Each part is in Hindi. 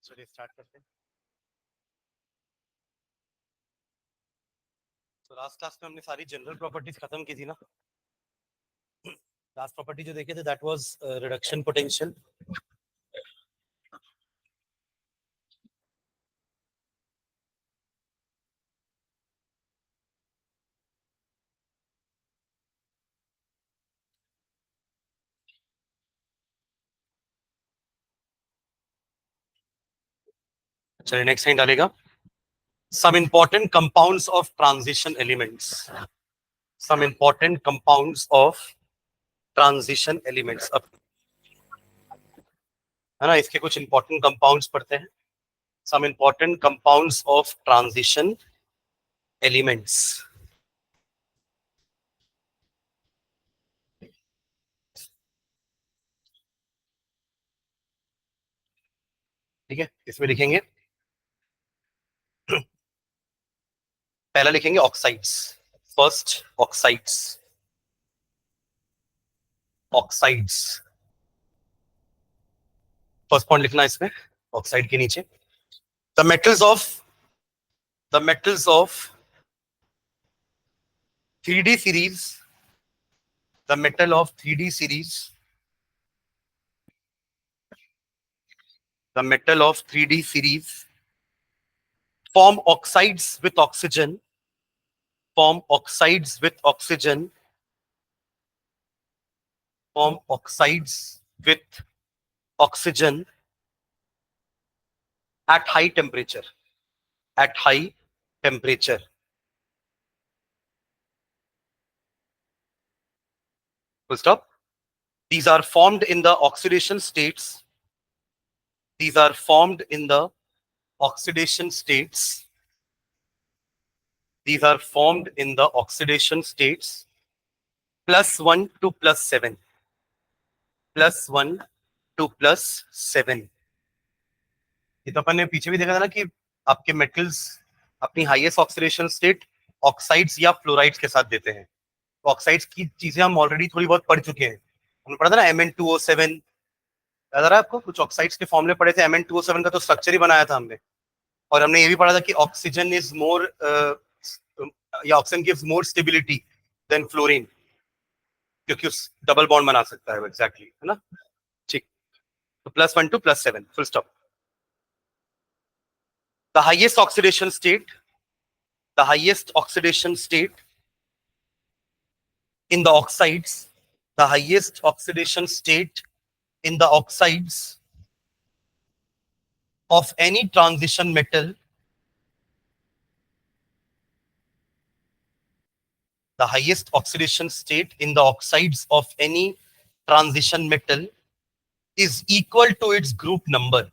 चलिए स्टार्ट करते हैं। तो लास्ट क्लास में हमने सारी जनरल प्रॉपर्टीज खत्म की थी ना। लास्ट प्रॉपर्टी जो देखे थे दैट वाज रिडक्शन पोटेंशियल। चलिए नेक्स्ट लाइन डालेगा, some important compounds of transition elements, some important compounds of transition elements। अब है ना, इसके कुछ इंपॉर्टेंट कंपाउंड्स पढ़ते हैं। some important compounds of transition elements। ठीक है, इसमें लिखेंगे, पहला लिखेंगे oxides. First oxides, oxides first point लिखना है इसमें ऑक्साइड के नीचे। The metals of 3D series, the metal of 3D series, the metal of 3D series form oxides with oxygen, form oxides with oxygen, form oxides with oxygen at high temperature, at high temperature। Full stop। These are formed in the oxidation states, these are formed in the oxidation states, these are formed in the oxidation states +1 to +7, +1 to +7। ये तो अपन ने पीछे भी देखा था ना कि आपके मेटल्स अपनी हाईएस्ट ऑक्सीडेशन स्टेट ऑक्साइड्स या फ्लोराइड्स के साथ देते हैं। तो ऑक्साइड्स की चीजें हम ऑलरेडी थोड़ी बहुत पढ़ चुके हैं। हमने पढ़ा था ना Mn2O7, याद आ रहा है आपको? कुछ ऑक्साइड्स के फॉर्मूले पढ़े थे। Mn2O7 का तो स्ट्रक्चर ही बनाया था हमने। और हमने ये भी पढ़ा था कि ऑक्सीजन इज मोर या oxygen gives more stability than fluorine, क्योंकि उस डबल बॉन्ड बना सकता है। एग्जैक्टली, है ना? ठीक। तो +1 to +7, full stop. The highest oxidation state, the highest oxidation state in the oxides, the highest oxidation state in the oxides of any transition metal, the highest oxidation state in the oxides of any transition metal is equal to its group number,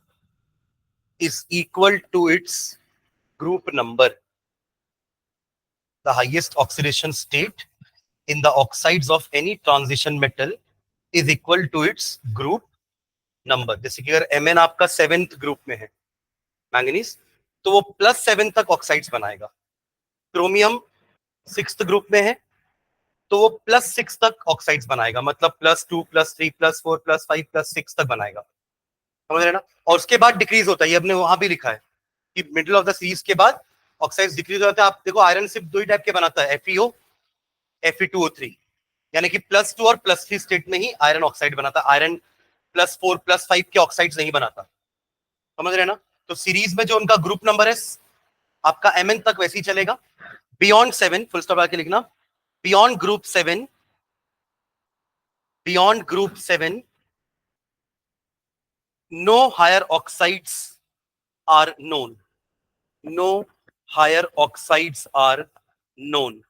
is equal to its group number। The highest oxidation state in the oxides of any transition metal is equal to its group number. जैसे कि अगर Mn आपका 7th ग्रुप में है मैंगनीज, तो वो +7 तक ऑक्साइड्स बनाएगा। क्रोमियम 6th ग्रुप में है, तो वो +6 तक ऑक्साइड्स बनाएगा, मतलब +2 +3 +4 +5 +6 तक बनाएगा। समझ रहे ना? और उसके बाद डिक्रीज होता है, ये हमने वहां भी लिखा है कि मिडिल ऑफ द सीरीज के बाद ऑक्साइड्स डिक्रीज हो जाते हैं। आप देखो, आयरन सिर्फ दो ही टाइप के बनाता है, FeO Fe2O3, यानी कि +2 और +3 स्टेट में ही आयरन ऑक्साइड बनाता है। आयरन +4 +5 के ऑक्साइड्स नहीं बनाता। समझ रहे ना? तो सीरीज में जो उनका ग्रुप नंबर है आपका Mn तक वैसे ही चलेगा। बियॉन्ड 7, फुल स्टॉप आके लिखना, beyond group 7, beyond group 7 no higher oxides are known, no higher oxides are known,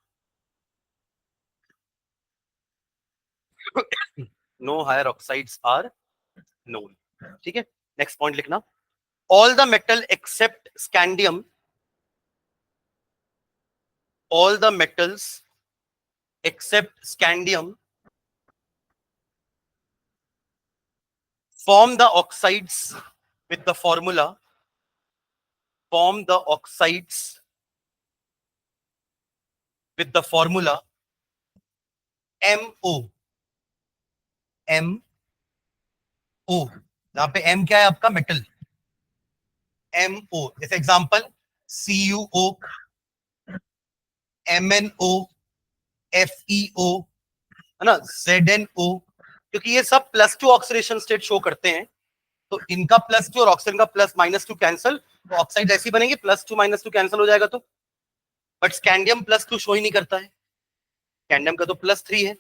no higher oxides are known। ठीक है, नेक्स्ट पॉइंट लिखना, all the metal except scandium, all the metals except scandium form the oxides with the formula, form the oxides with the formula MO, MO। यहां पे M क्या है आपका? मेटल। MO, जैसे एग्जांपल CuO, MnO, FeO, है ना, ZnO, क्योंकि ये सब +2 ऑक्सीडेशन स्टेट शो करते हैं। तो इनका +2 और ऑक्सीजन का +-2 कैंसल, तो ऑक्साइड ऐसी बनेगी, +2 -2 कैंसल हो जाएगा। तो बट स्कैंडियम +2 शो ही नहीं करता है, स्कैंडियम का तो +3 है,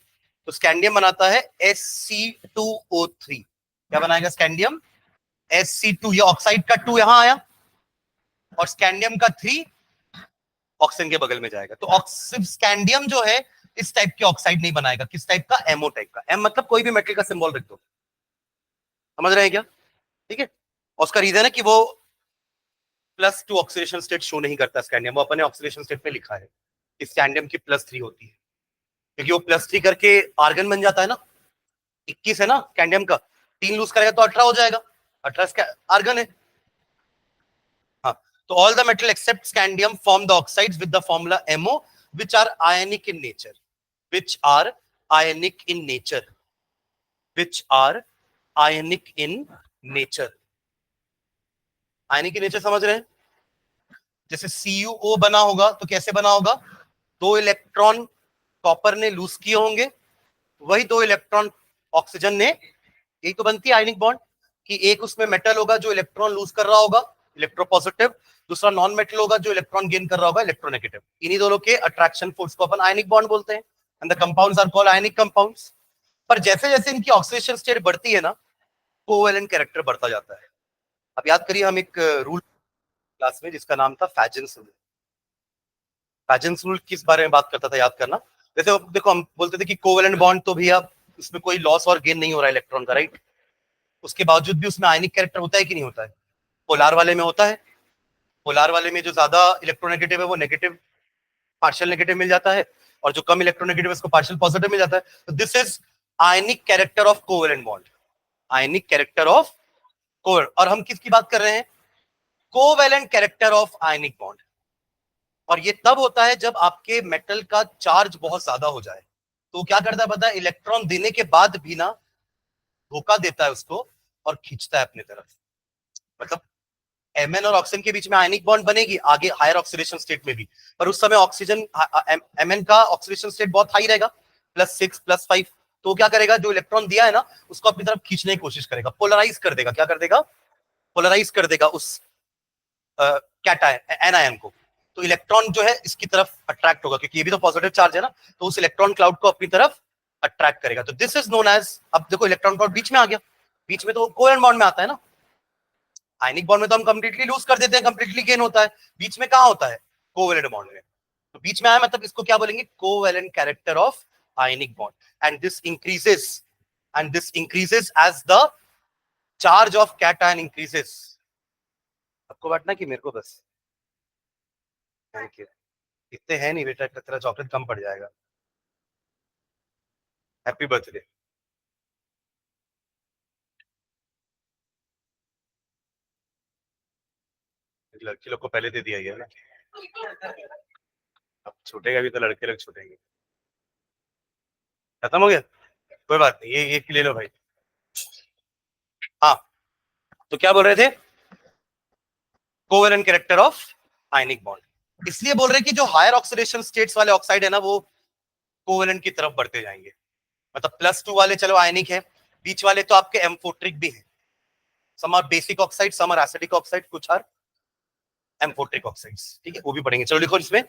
तो स्कैंडियम बनाता है Sc2O3। क्या बनाएगा स्कैंडियम? Sc2, ये ऑक्साइड का 2 यहां आया और स्कैंडियम का 3 ऑक्सीजन के बगल में जाएगा। तो स्कैंडियम जो है इस टाइप की ऑक्साइड नहीं बनाएगा। किस टाइप का? एमओ टाइप का। एम मतलब कोई भी मेटल का सिंबल रख दो, समझ रहे हैं क्या? ठीक है, और उसका रीजन है कि वो +2 ऑक्सीडेशन स्टेट शो नहीं करता स्कैंडियम, वो अपने ऑक्सीडेशन स्टेट में लिखा है कि स्कैंडियम की +3 होती है, क्योंकि वो +3 करके आर्गन बन जाता है ना। 21 है ना स्कैंडियम का, 3 लूज करेगा तो 18 हो जाएगा, 18 आर्गन है। हाँ, तो all the metal except scandium form the oxides with the formula MO, which are ionic in nature, which are ionic in nature, which are ionic in nature। ionic in nature समझ रहे हैं? जैसे CuO बना होगा तो कैसे बना होगा? 2 इलेक्ट्रॉन कॉपर ने लूज किए होंगे, वही 2 इलेक्ट्रॉन ऑक्सीजन ने, यही तो बनती है आयनिक बॉन्ड, कि एक उसमें मेटल होगा जो इलेक्ट्रॉन लूज कर रहा होगा, इलेक्ट्रोपॉजिटिव, दूसरा नॉन मेटल होगा जो इलेक्ट्रॉन गेन कर रहा होगा, इलेक्ट्रोनेगेटिव। इन्हीं दोनों के अट्रैक्शन फोर्स को अपन आयनिक बॉन्ड बोलते हैं, and the compounds are called ionic compounds. पर जैसे जैसे इनकी ऑक्सीडेशन स्टेट बढ़ती है ना, कोवेलेंट कैरेक्टर बढ़ता जाता है। अब याद करिए, हम एक रूल क्लास में जिसका नाम था फैजेंस रूल। फैजेंस रूल किस बारे में बात करता था, याद करना। जैसे देखो, हम बोलते थे कि कोवेलेंट बॉन्ड तो भैया उसमें कोई लॉस और गेन नहीं हो रहा है इलेक्ट्रॉन का, राइट? उसके बावजूद भी उसमें आयनिक कैरेक्टर होता है कि नहीं होता है? पोलार वाले में होता है। पोलार वाले में जो ज्यादा इलेक्ट्रोनेगेटिव है वो नेगेटिव, पार्शियल नेगेटिव मिल जाता है, और जो कम इलेक्ट्रोनेगेटिव है उसको पार्शियल पॉजिटिव मिल जाता है। तो this is ionic character of covalent bond, ionic character of covalent. और हम किसकी बात कर रहे हैं? Covalent character of ionic bond. और ये तब होता है जब आपके मेटल का चार्ज बहुत ज्यादा हो जाए, तो क्या करता है पता है? इलेक्ट्रॉन देने के बाद भी ना धोखा देता है उसको और खींचता है अपनी तरफ। मतलब Mn और ऑक्सीजन के बीच में आयनिक बॉन्ड बनेगी आगे हायर ऑक्सीडेशन स्टेट में भी, पर उस समय ऑक्सीजन Mn का ऑक्सीडेशन स्टेट बहुत हाई रहेगा, +6 +5। तो क्या करेगा? जो इलेक्ट्रॉन दिया है ना उसको अपनी तरफ खींचने की कोशिश करेगा, पोलराइज कर देगा। क्या कर देगा? पोलराइज कर देगा उस कैटायन, एनायन को। तो इलेक्ट्रॉन जो है इसकी तरफ अट्रैक्ट होगा, क्योंकि ये भी तो पॉजिटिव चार्ज है ना, तो उस इलेक्ट्रॉन क्लाउड को अपनी तरफ अट्रैक्ट करेगा। तो दिस इज नोन एज, अब देखो इलेक्ट्रॉन क्लाउड बीच में आ गया, बीच में तो कोवेलेंट बॉन्ड में आता है ना। आयनिक बॉन्ड में तो हम कंप्लीटली लूज कर देते हैं, कंप्लीटली गेन होता है। बीच में कहां होता है? कोवेलेंट बॉन्ड में। तो बीच में आया मतलब इसको क्या बोलेंगे? Covalent character of ionic bond. And this increases as the charge of cation increases. आपको बांटना कि मेरे को बस? Thank you. इतने हैं नहीं बेटा, तेरा चॉकलेट कम पड़ जाएगा। Happy birthday. लड़की लोग को पहले दे दिया गया ना, अब छूटेगा भी तो लड़के लोग छूटेंगे। खत्म हो गया, कोई बात नहीं, ये ले लो भाई। हाँ, तो क्या बोल रहे थे? Covalent character of ionic bond. इसलिए बोल रहे हैं कि जो हायर ऑक्सीडेशन स्टेट्स वाले ऑक्साइड है ना, वो कोवेलेंट की तरफ बढ़ते जाएंगे। मतलब +2 वाले चलो आयनिक है, बीच वाले तो आपके एम्फोट्रिक भी है। Some are basic oxide, some are acidic oxide, कुछ आर एम्फोट्रिक ऑक्साइड्स। ठीक है, वो भी पढ़ेंगे। चलो लिखो इसमें,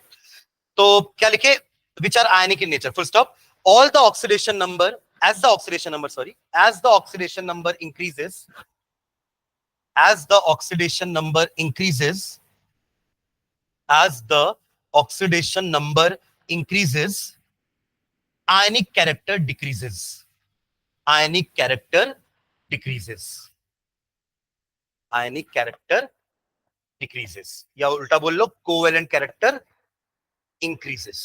तो क्या लिखे? Which are ionic in nature, full stop. All the oxidation number, as the oxidation number, sorry, as the oxidation number increases, as the oxidation number increases, as the oxidation number increases, ionic character decreases, ionic character decreases, ionic character decreases, या उल्टा बोल लो कोवेलेंट कैरेक्टर इंक्रीजेस।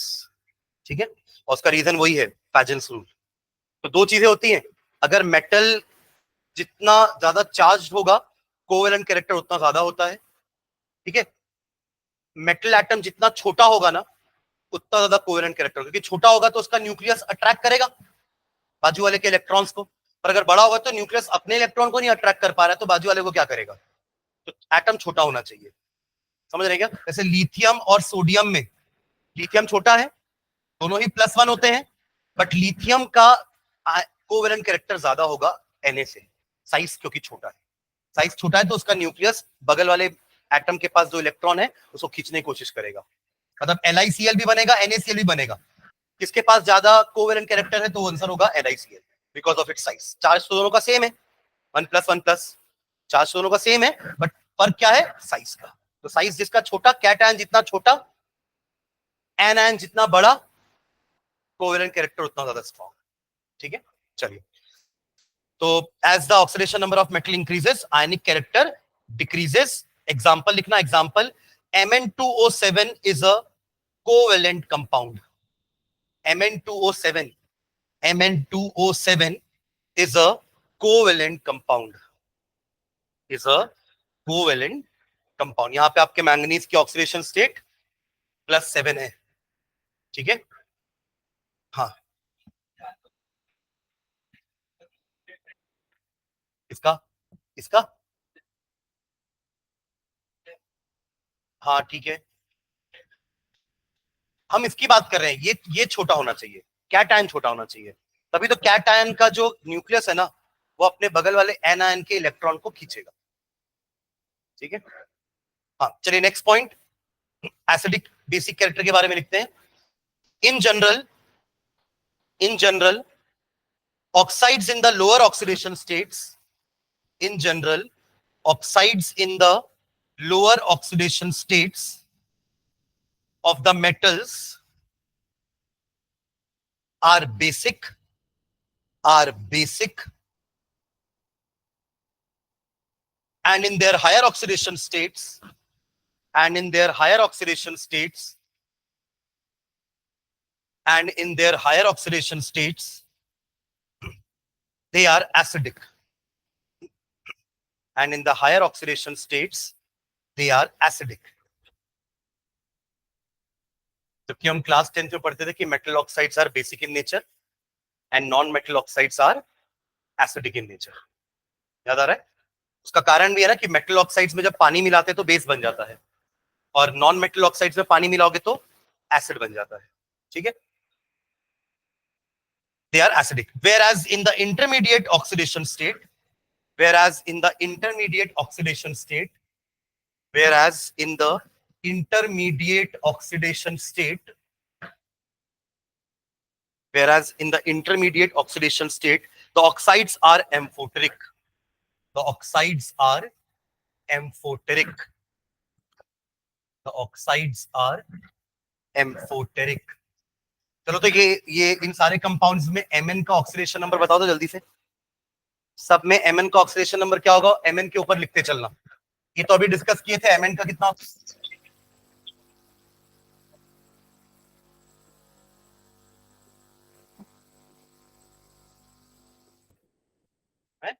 ठीक है, और उसका रीजन वही है, पैजेंस रूल। तो दो चीजें होती हैं, अगर मेटल जितना ज्यादा चार्ज होगा कोवेलेंट कैरेक्टर उतना ज्यादा होता है। ठीक है, मेटल एटम जितना छोटा होगा ना उतना ज्यादा कोवेलेंट कैरेक्टर, क्योंकि छोटा होगा तो उसका न्यूक्लियस अट्रैक्ट करेगा बाजू वाले के इलेक्ट्रॉन्स को, पर अगर बड़ा होगा तो न्यूक्लियस अपने इलेक्ट्रॉन को नहीं अट्रैक्ट कर पा रहा है, तो बाजू वाले को क्या करेगा? तो एटम छोटा होना चाहिए, समझ रहे क्या? जैसे लिथियम और सोडियम में, लिथियम छोटा है, दोनों ही +1 होते हैं, बट लिथियम का कोवेलेंट कैरेक्टर ज्यादा होगा Na से, साइज क्योंकि छोटा है। साइज छोटा है तो उसका न्यूक्लियस बगल वाले एटम के पास जो इलेक्ट्रॉन है उसको खींचने की कोशिश करेगा, मतलब LiCl भी बनेगा, NaCl भी बनेगा। किसके पास ज्यादा कोवेलेंट कैरेक्टर है तो आंसर होगा LiCl, because of its size. Charge तो दोनों का सेम है, 1+1+, चार्ज दोनों का सेम है, बट फर्क क्या है? साइज का। तो साइज जिसका छोटा, कैटआयन जितना छोटा, एनायन जितना बड़ा, कोवेलेंट कैरेक्टर उतना ज्यादा स्ट्रॉन्ग। ठीक है, चलिए। तो as the oxidation number of metal increases, ionic character decreases. Example लिखना, example Mn2O7 is a covalent compound. Mn2O7, Mn2O7 is a covalent compound, is a covalent compound। यहां पे आपके मैंगनीज की ऑक्सीडेशन स्टेट +7 है, ठीक है। हाँ, इसका इसका हाँ ठीक है, हम इसकी बात कर रहे हैं, ये छोटा होना चाहिए, कैटआयन छोटा होना चाहिए, तभी तो कैटआयन का जो न्यूक्लियस है ना, वो अपने बगल वाले एनायन के इलेक्ट्रॉन को खींचेगा। ठीक है, हाँ चलिए next point, acidic basic character के बारे में लिखते हैं। In general, in general, oxides in the lower oxidation states, in general, oxides in the lower oxidation states of the metals are basic, and in their higher oxidation states, and in their higher oxidation states, and in their higher oxidation states, they are acidic, and in the higher oxidation states, they are acidic। जबकि हम क्लास 10th में पढ़ते थे कि metal oxides are basic in nature and non metal oxides are acidic in nature. याद आ रहा है? उसका कारण भी है ना कि मेटल ऑक्साइड्स में जब पानी मिलाते हैं तो बेस बन जाता है, और नॉन मेटल ऑक्साइड्स में पानी मिलाओगे तो एसिड बन जाता है। ठीक है, they are acidic, whereas in the intermediate oxidation state, whereas in the intermediate oxidation state, whereas in the intermediate oxidation state, whereas in the intermediate oxidation state, the oxides are amphoteric, the oxides are amphoteric, the oxides are amphoteric। चलो तो ये इन सारे कंपाउंड्स में Mn का ऑक्सीडेशन नंबर बताओ तो जल्दी से। सब में Mn का ऑक्सीडेशन नंबर क्या होगा, Mn के ऊपर लिखते चलना। ये तो अभी डिस्कस किए थे, Mn का कितना है?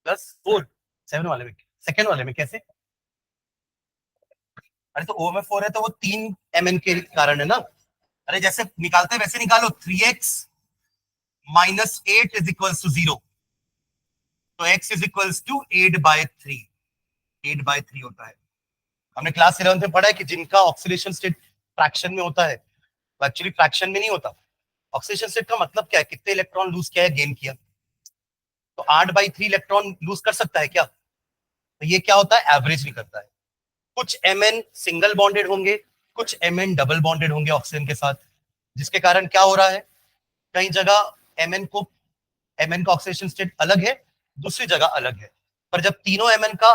+4, 7 वाले में, सेकेंड वाले में कैसे? अरे तो O में 4 है तो वो 3 Mn के कारण है ना। अरे जैसे निकालते हैं वैसे निकालो, 3x - 8 इज इक्वल्स टू 0, तो x इज इक्वल्स टू 8/3, 8/3 होता है। हमने क्लास 11 में पढ़ा है कि जिनका ऑक्सीडेशन स्टेट फ्रैक्शन में होता है, वो एक्चुअली फ्रैक्शन में नहीं होता। ऑक्सीडेशन स्टेट का मतलब क्या है, कितने इलेक्ट्रॉन लूज किया है, गेन किया। तो 8/3 इलेक्ट्रॉन लूज कर सकता है क्या? तो ये क्या होता है, एवरेज नहीं करता है। कुछ Mn सिंगल बॉन्डेड होंगे, कुछ Mn डबल बॉन्डेड होंगे ऑक्सीजन के साथ, जिसके कारण क्या हो रहा है, कई जगह Mn का ऑक्सीडेशन स्टेट अलग है, दूसरी जगह अलग है, पर जब तीनों Mn का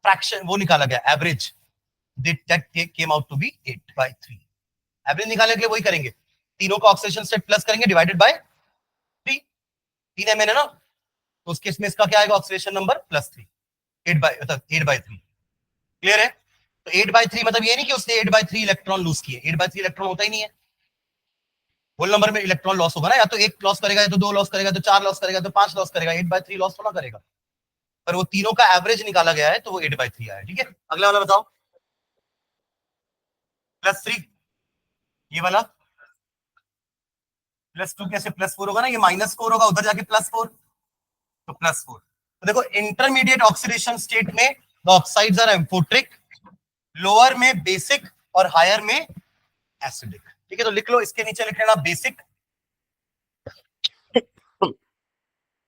फ्रैक्शन वो निकाला गया average, that came out to be 8/3। Average निकालने के लिए वही करेंगे, तीनों का ऑक्सीडेशन स्टेट प्लस करेंगे, डिवाइडेड बाय 3, 3 Mn है ना, तो उस केस में इसका क्या आएगा, ऑक्सीडेशन नंबर +3, 8/3। क्लियर है? तो 8/3 मतलब ये नहीं कि उसने 8/3 इलेक्ट्रॉन लूज किए, 8/3 इलेक्ट्रॉन होता ही नहीं है। होल नंबर में इलेक्ट्रॉन लॉस होगा ना, या तो एक लॉस करेगा, या तो दो लॉस करेगा, तो चार लॉस करेगा, तो पांच लॉस करेगा, 8/3 लॉस थोड़ा करेगा। पर वो तीनों का एवरेज निकाला गया है तो वो 8/3 आया। ठीक है, अगला वाला बताओ, +3, ये वाला +2 कैसे, +4 होगा ना, ये -4 होगा, उधर जाके +4, तो +4। तो देखो इंटरमीडिएट ऑक्सीडेशन स्टेट में the oxides are amphoteric, lower में बेसिक और हायर में एसिडिक। ठीक है, तो लिख लो, इसके नीचे लिख लेना बेसिक,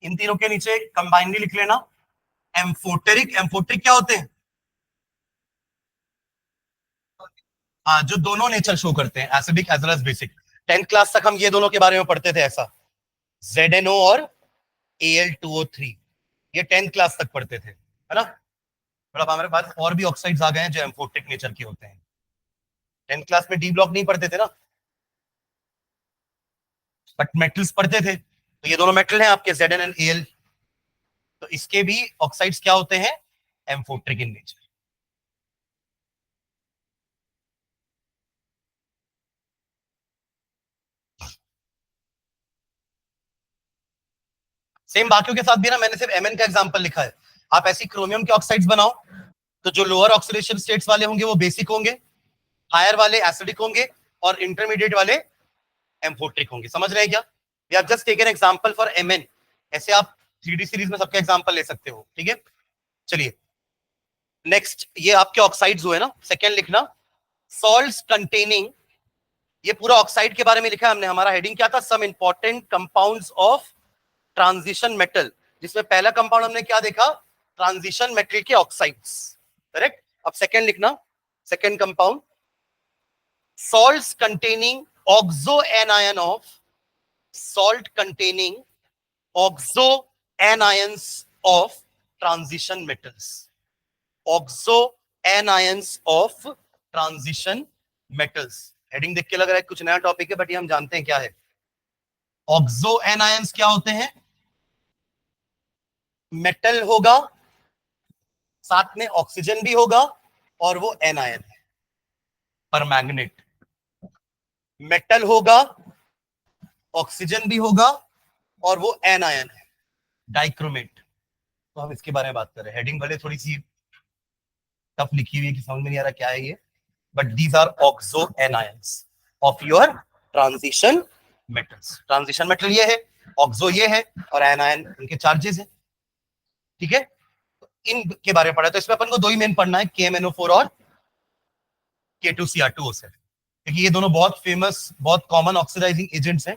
इन तीनों के नीचे कंबाइनली लिख लेना एम्फोटेरिक। एम्फोट्रिक क्या होते हैं? हाँ, जो दोनों नेचर शो करते हैं, acidic as well as basic. 10th class तक हम ये दोनों के बारे में पढ़ते थे, ऐसा ZNO और Al2O3, ये 10th क्लास तक पढ़ते थे, है ना। मतलब हमारे पास और भी ऑक्साइड्स आ गए हैं जो एम्फोटिक नेचर के होते हैं। 10th क्लास में डी ब्लॉक नहीं पढ़ते थे ना, बट मेटल्स पढ़ते थे। तो ये दोनों मेटल हैं आपके Zn एंड Al, तो इसके भी ऑक्साइड्स क्या होते हैं? Amphoteric in nature. सेम बाकियों के साथ भी ना, मैंने सिर्फ Mn का एग्जांपल लिखा है। आप ऐसी क्रोमियम के ऑक्साइड्स बनाओ, तो जो लोअर ऑक्सीडेशन स्टेट्स वाले होंगे वो बेसिक होंगे, हायर वाले एसिडिक होंगे, और इंटरमीडिएट वाले एम्फोट्रिक होंगे। समझ रहे हैं क्या? We have just taken example for Mn। ऐसे आप 3D सीरीज में सबका एग्जांपल ले सकते हो। ठीक है, चलिए नेक्स्ट, ये आपके ऑक्साइड्स हुए ना। सेकेंड लिखना सॉल्ट्स कंटेनिंग, ये पूरा ऑक्साइड के बारे में लिखा है हमने। हमारा हेडिंग क्या था? Some important compounds of transition metal, जिसमें पहला कंपाउंड हमने क्या देखा? ट्रांजिशन मेटल के ऑक्साइड्स, करेक्ट। अब सेकेंड लिखना, second compound salts containing oxoanion of salt containing oxoanions of transition metals, oxoanions of transition metals। Heading देख के लग रहा है कुछ नया टॉपिक है, बट ये हम जानते हैं क्या है। oxoanions क्या होते हैं? मेटल होगा, साथ में ऑक्सीजन भी होगा, और वो एनायन है, परमैंगनेट। मेटल होगा, ऑक्सीजन भी होगा, और वो एनायन है, डाइक्रोमेट। तो हम इसके बारे में बात कर रहे हैं। हेडिंग भले थोड़ी सी टफ लिखी हुई है कि समझ में नहीं आ रहा क्या है ये, but these are oxo anions of your transition metals. Transition metal ये है, ऑक्सो ये है, और एनायन इनके चार्जेस है। ठीक है, इनके बारे में पढ़ा, तो इसमें अपन को दो ही मेन पढ़ना है, KMNO4 और K2Cr2O7, क्योंकि ये दोनों बहुत फेमस, बहुत कॉमन ऑक्सीडाइजिंग एजेंट्स हैं।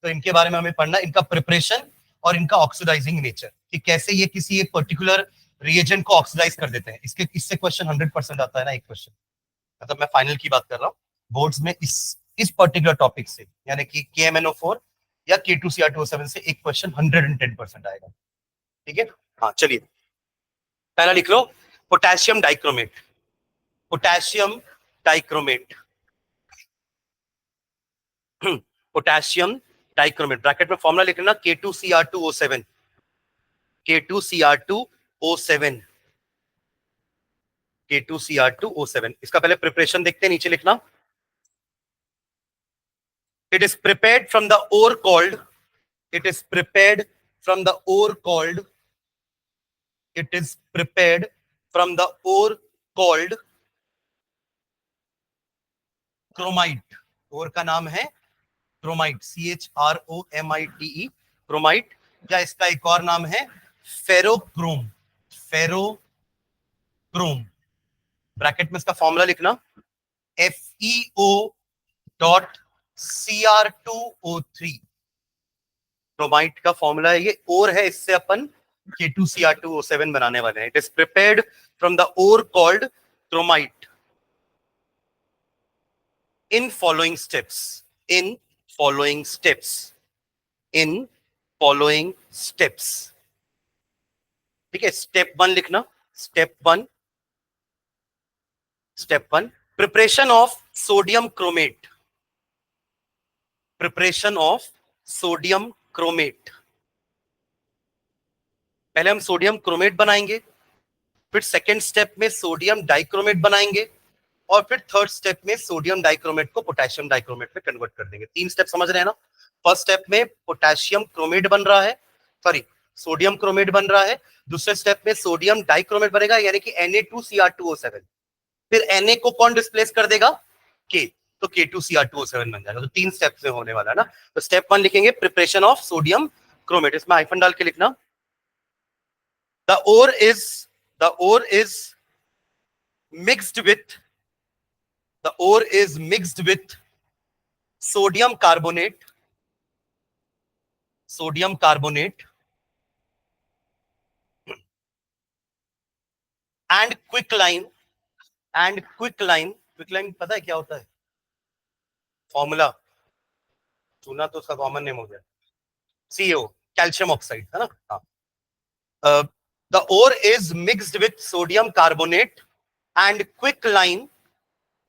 तो इनके बारे में हमें पढ़ना है, इनका प्रिपरेशन और इनका ऑक्सीडाइजिंग नेचर, कि कैसे ये किसी एक पर्टिकुलर रिएजेंट को ऑक्सीडाइज कर देते हैं। इससे क्वेश्चन 100% आता है ना, एक क्वेश्चन। मतलब मैं फाइनल की बात कर रहा हूँ, बोर्ड्स में इस पर्टिकुलर टॉपिक से, यानी कि KMNO4 या K2Cr2O7 से एक क्वेश्चन 110% आएगा। ठीक है, हाँ चलिए, पहला लिख लो potassium dichromate. Potassium dichromate, potassium dichromate, bracket में फॉर्मूला लिख लेना K2Cr2O7, K2Cr2O7, K2Cr2O7। इसका पहले प्रिपरेशन देखते हैं, नीचे लिखना it is prepared from the ore called, it is prepared from the ore called, it is prepared from the ore called chromite. Ore का नाम है क्रोमाइट, CHROMITE, क्रोमाइट, या इसका एक और नाम है फेरोक्रोम, फेरोक्रोम। ब्रैकेट में इसका फॉर्मूला लिखना FeO.Cr2O3, क्रोमाइट का फॉर्मूला है ये, ओर है, इससे अपन K2Cr2O7 बनाने वाले हैं। It is prepared from the ore called chromite in following steps, in following steps, in following steps. ठीक है, स्टेप 1 लिखना, step 1, step 1 preparation of sodium chromate, preparation of sodium chromate. पहले हम सोडियम क्रोमेट बनाएंगे, फिर सेकेंड स्टेप में सोडियम डाइक्रोमेट बनाएंगे, और फिर थर्ड स्टेप में सोडियम डाइक्रोमेट को पोटेशियम डाइक्रोमेट में कन्वर्ट कर देंगे। 3 स्टेप समझ रहे हैं ना। फर्स्ट स्टेप में पोटेशियम क्रोमेट बन रहा है, सॉरी सोडियम क्रोमेट बन रहा है। दूसरे स्टेप में सोडियम डाइक्रोमेट बनेगा, यानी कि Na2Cr2O7। फिर Na को कौन डिस्प्लेस कर देगा? K, तो K2Cr2O7 बन जाएगा। तो 3 स्टेप में होने वाला है ना। तो स्टेप 1 लिखेंगे प्रिपरेशन ऑफ सोडियम क्रोमेट, इसमें हाइफन डाल के लिखना The ore is mixed with sodium carbonate and quicklime. क्विकलाइन पता है क्या होता है? फॉर्मूला चूना तो उसका कॉमन नेम हो गया, CO, कैल्शियम ऑक्साइड, है ना? हाँ. The ore is mixed with sodium carbonate and quicklime.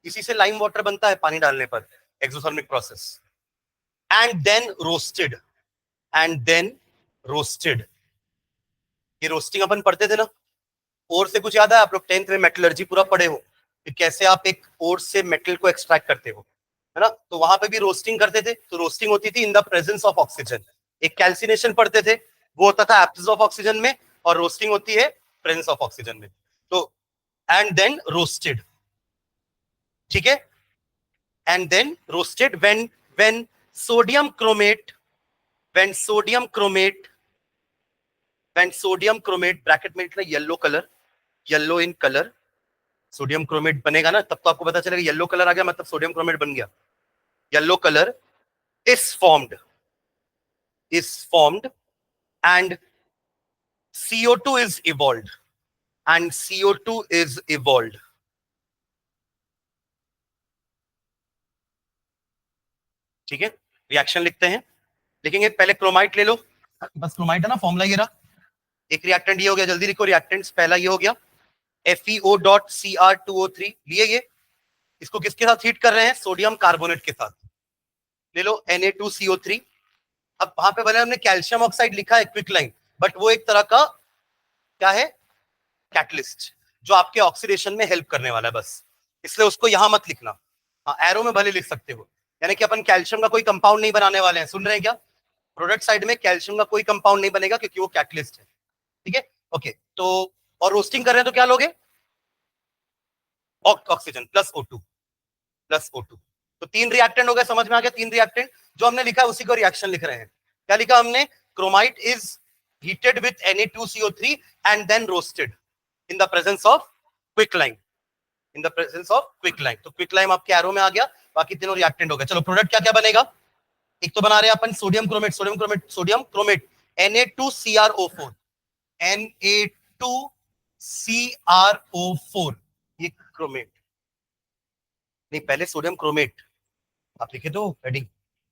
इसी से लाइम वाटर बनता है पानी डालने पर, exothermic process. And then roasted. ये रोस्टिंग अपन पढ़ते थे ना, ओर से कुछ याद है? आप लोग 10th में मेटलर्जी पूरा पढ़े हो कि कैसे आप एक ओर से मेटल को एक्सट्रैक्ट करते हो, है ना? तो वहां पे भी रोस्टिंग करते थे. तो रोस्टिंग होती थी in the presence of oxygen. एक कैल्सिनेशन पढ़ते थे, वो होता था एब्सेंस ऑफ ऑक्सीजन में, और रोस्टिंग होती है प्रेजेंस ऑफ ऑक्सीजन में. तो एंड देन रोस्टेड, ठीक है? And then roasted when sodium chromate bracket में लिखना yellow in colour. Sodium chromate बनेगा ना, तब तो आपको पता चलेगा येलो कलर आ गया मतलब सोडियम क्रोमेट बन गया. Yellow colour is formed and CO2 is evolved. ठीक है, रिएक्शन लिखते हैं. लिखेंगे पहले क्रोमाइट ले लो, बस क्रोमाइट है ना, फॉर्मूला ये रहा. एक रिएक्टेंट ये हो गया, जल्दी लिखो रिएक्टेंट्स. पहला ये हो गया FeO.Cr2O3 लिए. ये इसको किसके साथ हीट कर रहे हैं? सोडियम कार्बोनेट के साथ. ले लो Na2CO3. अब वहां पे भले हमने कैल्शियम ऑक्साइड लिखा है क्विकलाइन, बट वो एक तरह का क्या है? कैटलिस्ट, जो आपके ऑक्सीडेशन में हेल्प करने वाला है बस. इसलिए उसको यहां मत लिखना. हाँ, एरो में भले लिख सकते हो. यानी कि अपन कैल्शियम का कोई कंपाउंड नहीं बनाने वाले हैं. सुन रहे हैं क्या? प्रोडक्ट साइड में कैल्शियम का कोई कंपाउंड नहीं बनेगा क्योंकि वो कैटलिस्ट है. ठीक है, ओके. तो और रोस्टिंग कर रहे हैं तो क्या लोगे? Oxygen plus O2. तो 3 रिएक्टेंट हो गए. समझ में आ गया? 3 रिएक्टेंट जो हमने लिखा है उसी को रिएक्शन लिख रहे हैं. क्या लिखा हमने? Chromite is heated with Na2CO3 and then roasted in the presence of quicklime. तो क्विकलाइम आपके एरो में आ गया. बाकी तीनों रिएक्टेंट हो गए. चलो प्रोडक्ट क्या क्या बनेगा? एक तो बना रहे हैं अपन सोडियम क्रोमेट Na2CrO4. ये क्रोमेट नहीं, पहले सोडियम क्रोमेट आप लिखे तो हेडिंग.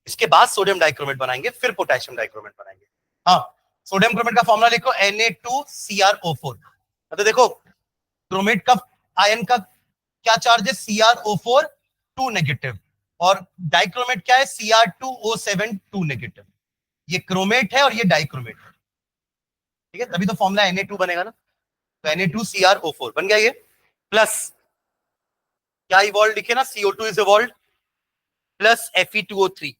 इसके बाद सोडियम डाइक्रोमेट बनाएंगे, फिर पोटेशियम डाइक्रोमेट बनाएंगे. हाँ, सोडियम क्रोमेट का फॉर्मूला लिखो Na2CrO4. तो देखो क्रोमेट का आयन का क्या चार्ज है? CrO4 2 negative. और डाइक्रोमेट क्या है? Cr2O7 2 negative. ये क्रोमेट है और ये डाइक्रोमेट है. ठीक है, तभी तो फॉर्मूला Na2 बनेगा ना. तो Na2CrO4 बन गया ये. प्लस क्या इवॉल्व लिखे ना? CO2 is evolve plus Fe2O3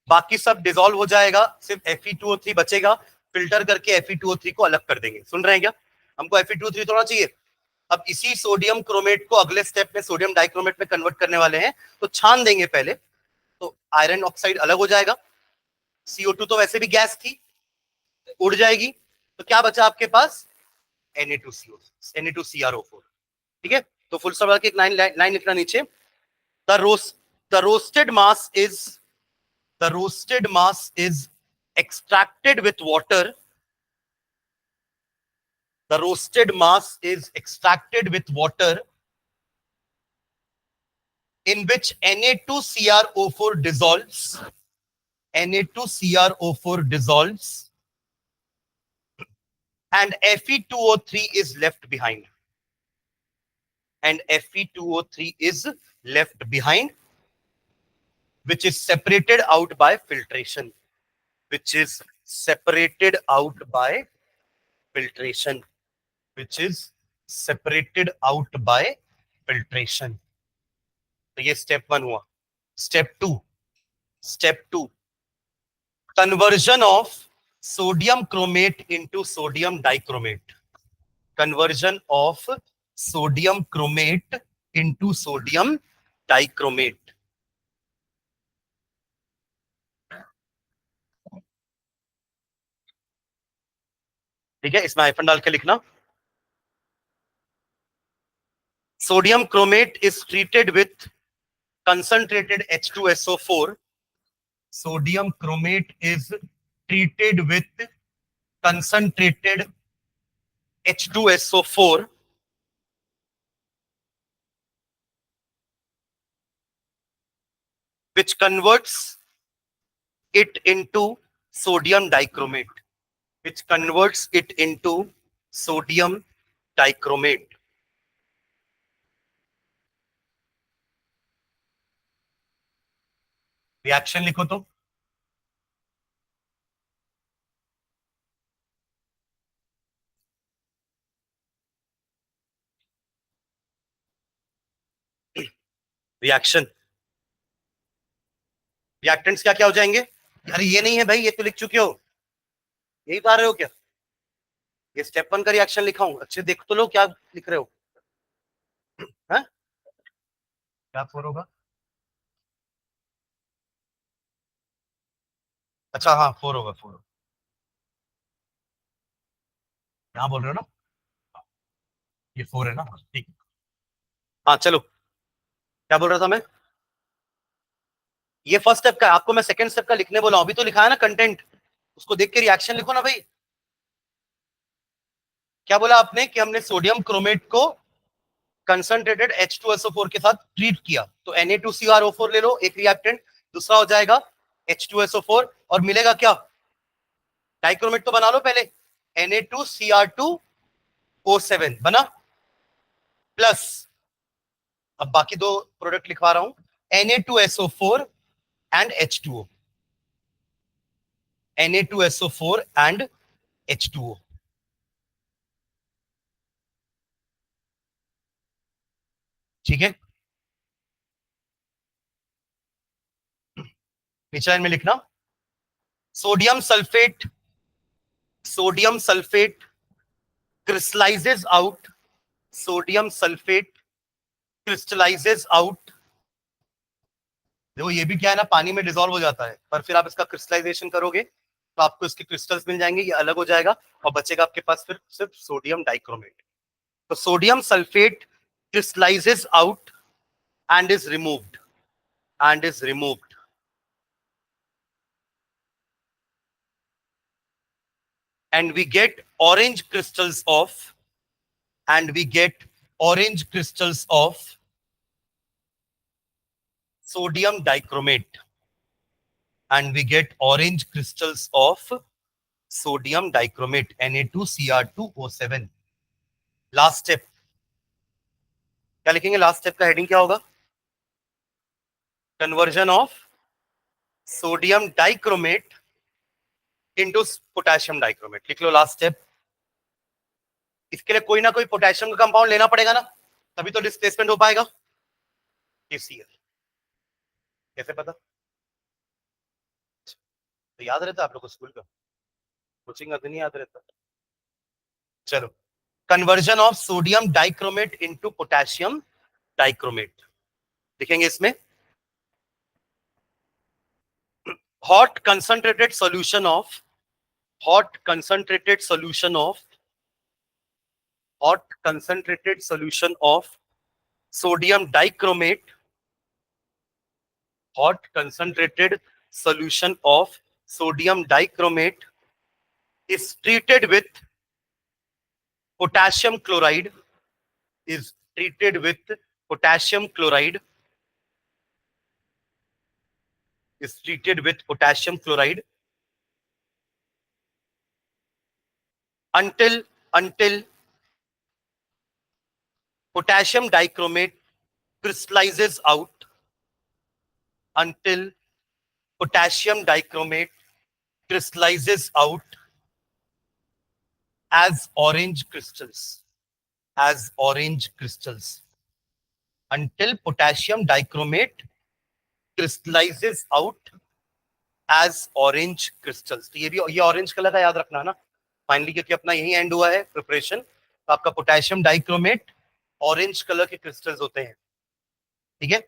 बाकी सब डिसॉल्व हो जाएगा, सिर्फ Fe2O3 बचेगा. फिल्टर करके Fe2O3 को अलग कर देंगे. सुन रहे हैं क्या? हमको Fe2O3 थोड़ा चाहिए. अब इसी सोडियम क्रोमेट को अगले स्टेप में सोडियम डाइक्रोमेट में कन्वर्ट करने वाले हैं. तो छान देंगे पहले, तो आयरन ऑक्साइड अलग हो जाएगा. CO2 तो वैसे भी गैस थी, उड़ जाएगी. तो क्या बचा आपके पास? Na2CrO4. ठीक है, तो फुल स्टॉप लगा के एक लाइन लिखना नीचे. The roasted mass is extracted with water. The roasted mass is extracted with water in which Na2CrO4 dissolves. And Fe2O3 is left behind. Which is separated out by filtration. तो ये स्टेप 1 हुआ. Step two conversion of sodium chromate into sodium dichromate. ठीक है, इसमें हाइफन डाल के लिखना। Sodium chromate is treated with concentrated H2SO4. Sodium chromate is treated with concentrated H2SO4, which converts it into sodium dichromate, which converts it into sodium dichromate. Reaction लिखो तो। रिएक्शन, रिएक्टेंट्स क्या क्या हो जाएंगे? अरे ये नहीं है भाई, ये तो लिख चुके हो, यही पा रहे हो क्या? ये स्टेप 1 का रिएक्शन लिखा हूं, अच्छे देख तो लो क्या लिख रहे हो। है क्या 4 होगा? अच्छा हाँ 4 होगा, 4। क्या बोल रहे हो ना, ये 4 है ना, ठीक। हाँ चलो, क्या बोल रहा था मैं? ये फर्स्ट स्टेप का, आपको मैं सेकंड स्टेप का लिखने बोला हूं, अभी तो लिखा है ना कंटेंट, उसको देख के रिएक्शन लिखो ना भाई। क्या बोला आपने कि हमने सोडियम क्रोमेट को कंसंट्रेटेड H2SO4 के साथ ट्रीट किया, तो Na2CrO4 ले लो एक रिएक्टेंट, दूसरा हो जाएगा H2SO4 और मिलेगा क्या? डाइक्रोमेट तो बना लो पहले, Na2Cr2O7 बना, प्लस अब बाकी दो प्रोडक्ट लिखवा रहा हूं, Na2SO4 and H2O, Na2SO4 and H2O। ठीक है, नीचे लाइन में लिखना, sodium sulphate, sodium sulphate crystallizes out, sodium sulphate crystallizes out। देखो ये भी क्या है ना, पानी में डिसॉल्व हो जाता है, पर फिर आप इसका क्रिस्टलाइजेशन करोगे तो आपको इसके क्रिस्टल्स मिल जाएंगे, ये अलग हो जाएगा और बचेगा आपके पास फिर सिर्फ सोडियम डाइक्रोमेट। तो sodium sulphate crystallizes out and is removed, and is removed, and we get orange crystals of, and we get orange crystals of sodium dichromate, and we get orange crystals of sodium dichromate, Na2Cr2O7। Last step क्या लिखेंगे? लास्ट स्टेप का हेडिंग क्या होगा? Conversion of sodium dichromate into potassium dichromate लिख लो लास्ट स्टेप। इसके लिए कोई ना कोई पोटेशियम का कंपाउंड लेना पड़ेगा ना, तभी तो डिस्प्लेसमेंट हो पाएगा। KCl कैसे पता? तो याद रहता है आप लोग को स्कूल का, कोचिंग का तो नहीं याद रहता। चलो, conversion of sodium dichromate into potassium dichromate लिखेंगे इसमें, hot concentrated solution of, hot concentrated solution of, hot concentrated solution of sodium dichromate, hot concentrated solution of sodium dichromate is treated with potassium chloride, is treated with potassium chloride, is treated with potassium chloride until potassium dichromate crystallizes out, until potassium dichromate crystallizes out as orange crystals, as orange crystals, until potassium dichromate crystallizes out as orange crystals। तो ये भी, ये ऑरेंज कलर का याद रखना ना फाइनली, क्योंकि अपना यही एंड हुआ है प्रिपरेशन, तो आपका पोटेशियम डाइक्रोमेट ऑरेंज कलर के क्रिस्टल्स होते हैं। ठीक है,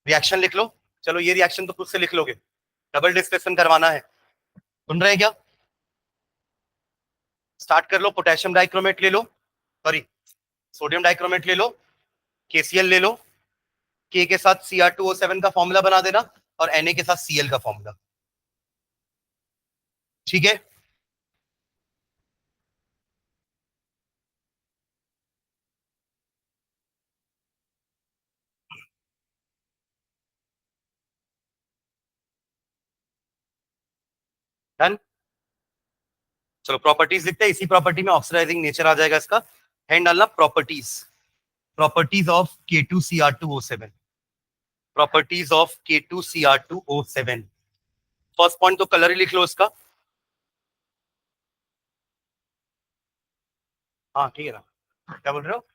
रिएक्शन लिख लो। चलो ये रिएक्शन तो खुद से लिख लोगे, डबल डिस्प्लेसमेंट करवाना है, सुन रहे हैं क्या? स्टार्ट कर लो, पोटेशियम डाइक्रोमेट ले लो, सॉरी सोडियम डाइक्रोमेट ले लो, KCl ले लो, K के साथ Cr2O7 का फॉर्मूला बना देना और Na के साथ Cl का फॉर्मूला, ठीक है। डन। चलो प्रॉपर्टीज लिखते हैं, इसी प्रॉपर्टी में ऑक्सीडाइजिंग नेचर आ जाएगा इसका। हैंड डालना properties, properties of K2Cr2O7, properties of K2Cr2O7। First point तो कलर ही लिख लो इसका, हाँ ठीक है ना, क्या बोल रहे हो?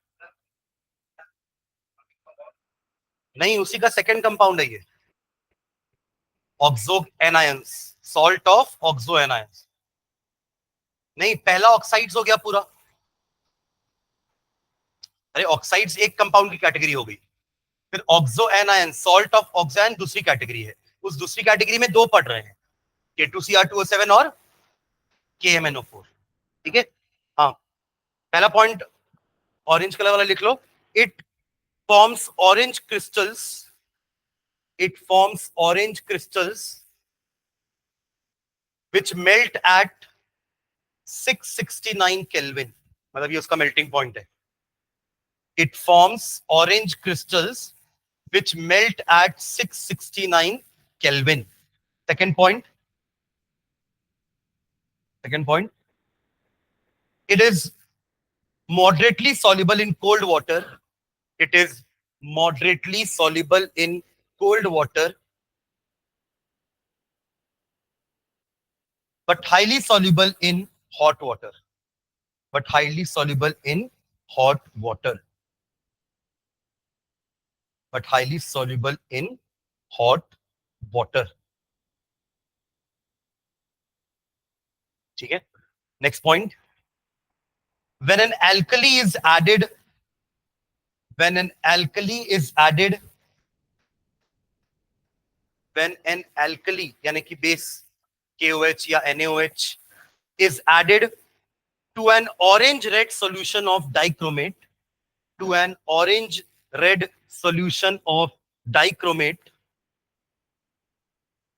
नहीं, उसी का सेकंड कंपाउंड है ये, oxo anions, salt of oxo anions. नहीं, पहला ऑक्साइड्स हो गया पूरा, अरे ऑक्साइड्स एक कंपाउंड की कैटेगरी हो गई, फिर oxo anion, salt of oxo anion दूसरी कैटेगरी है, उस दूसरी कैटेगरी में दो पढ़ रहे हैं, K2Cr2O7 और KMNO4, ठीक है। हाँ, पहला पॉइंट ऑरेंज कलर वाला लिख लो, it forms orange crystals, it forms orange crystals which melt at 669 kelvin, मतलब ये उसका मेल्टिंग पॉइंट है। It forms orange crystals which melt at 669 Kelvin. Second point. Second point. It is moderately soluble in cold water. It is moderately soluble in cold water, but highly soluble in hot water. But highly soluble in hot water. But highly soluble in hot water. ठीक है. Next point. When an alkali is added, when an alkali is added, when an alkali यानी कि बेस KOH या NaOH is added to an orange red solution of dichromate, to an orange red solution of dichromate,